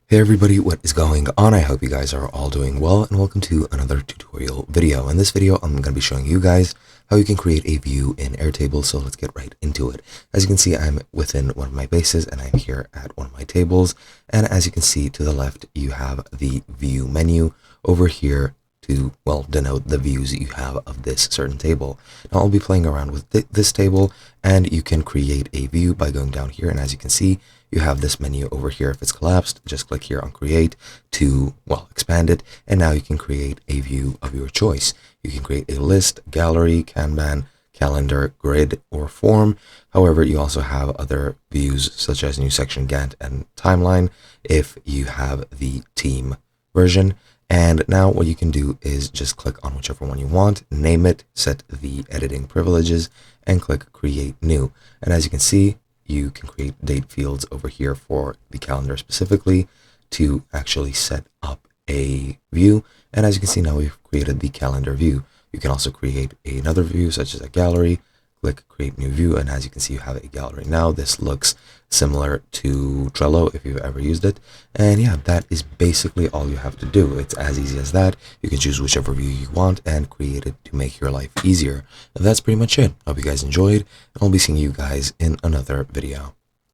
Hey everybody, what is going on? I hope you guys are all doing well, and welcome to another tutorial video. In this video, I'm going to be showing you guys how you can create a view in Airtable, so let's get right into it. As you can see, I'm within one of my bases, and I'm here at one of my tables, and as you can see to the left, you have the view menu over here to, well, denote the views you have of this certain table. Now, I'll be playing around with this table, and you can create a view by going down here, and as you can see, you have this menu over here. If it's collapsed, just click here on create to, well, expand it, and now you can create a view of your choice. You can create a list, gallery, Kanban, calendar, grid, or form. However, you also have other views such as new section, Gantt, and timeline if you have the team version. And now what you can do is just click on whichever one you want, name it, set the editing privileges, and click create new. And as you can see, you can create date fields over here for the calendar specifically to actually set up a view. And as you can see, now we've created the calendar view. You can also create another view such as a gallery, click create new view, and as you can see, you have a gallery. Now this looks similar to Trello if you've ever used it. And yeah, that is basically all you have to do. It's as easy as that. You can choose whichever view you want and create it to make your life easier. And that's pretty much it. Hope you guys enjoyed, and I'll be seeing you guys in another video.